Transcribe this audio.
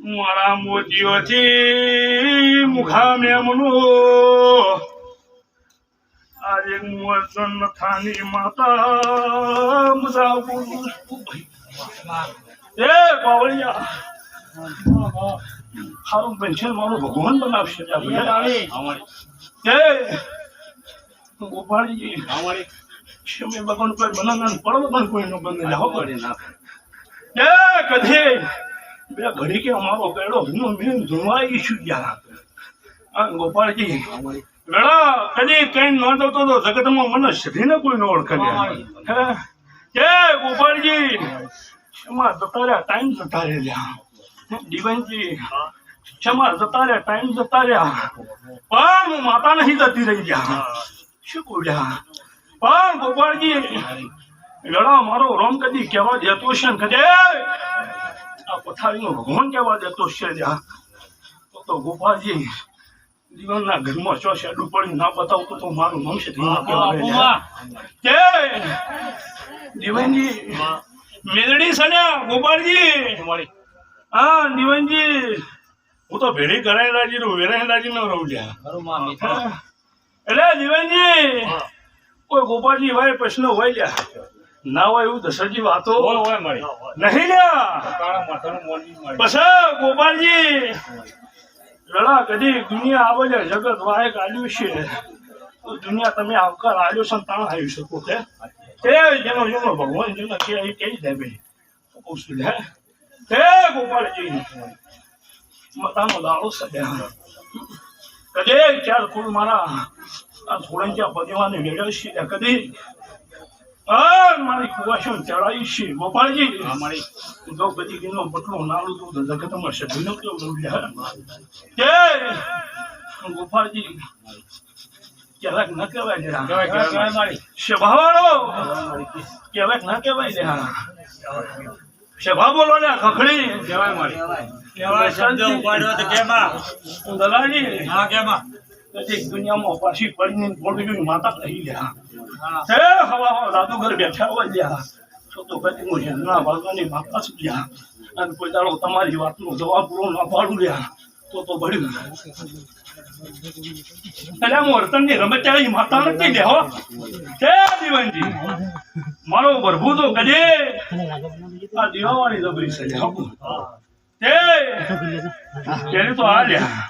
મારા મોતીઓથી મુખા મેમનો આજે મુઅઝ્ઝન થાની માતા મુજા બોલું એ બાવળિયા હારું પેન્શન મારો ભગવાન બનાવશે એ ગોપાળજી શમે ભગવાન કોઈ બનાવવાનું પડો પણ કોઈ નો બંધ લાવો પડે ના એ કદે બે ઘડી કે અમારો પેડો મેં ધોવાઈ છું ગયા આ ગોપાળજી વેળા કદી કઈ ન તો જગતમાં મને સધીને કોઈ ન ઓળખે કે ગોપાળજી એમાં જતા રહ્યા ટાઈમ જતા રહ્યા દીવાનજી ક્ષમા જતા રહ્યા ટાઈમ જતા રહ્યા પણ હું માતા નહીં જતી રહી ગયા શું બોલ્યા પણ ગોપાળજી લડા મારો રોમ કદી કહેવા દેતો છે ને કદે આ પથારીનો ભગવાન કહેવા દેતો છે તો ગોપાળજી જીવનના ઘરમાં ચો શેડું પડી ના બતાવતો તો મારું નામ છે કે દીવાનજી મેલડી સન્યા ગોપાળજી હા દીવાનજી હું તો ભેડી કરાયેલાજી નું વેરાયેલાજી ન રહું લ્યા એટલે દીવાનજી કોઈ ગોપાળજી હોય પ્રશ્ન હોય લ્યા ના હોય એવું દશરથજી વાતો નહીં લ્યા બસ ગોપાળજી લડા કદી દુનિયા આવે છે જગત વાય કાઢ્યું છે તો દુનિયા તમે આવકાર આવ્યો છે તાણ આવી શકો કે જેનો જેનો ભગવાન જેનો કે એ કહી દે ભાઈ પૂછું લે હે ગોપાળજી મતાનો દાડો સડ્યા કદે ચાર કુલ મારા આ થોડંક્યા પદીવાને વેડ્યો છે કદી મારી કુવાશો ચડાવી છે ગોપાળજી દ્રૌપદીનો બટલો નાળું દૂધ જગતમાં સભીનો કેવું કે ગોપાળજી કહેવાય ન કહેવાય સ્વભાવવાળો કહેવાય ન કહેવાય સ્વભાવ બોલો ને ખખડી કહેવાય મારી દલાલી હા કેમાં દુનિયામાં પાછી પડીને બોલવી માતા કહી ગયા હે હવા જાદુગર બેઠા હોય ગયા તો કદી હું હેલના વાગવાની માતા જ ગયા અને કોઈ દાડો તમારી વાતનો જવાબ પૂરો ના પાડું રહ્યા તો બળ્યું એટલે હું વર્તનની રમત ચાલી માતા નથી લે હો કે દીવાનજી મારો પ્રભુ તો કદે આ દીવાવાળી જબરી છે તેને તો આ લ્યા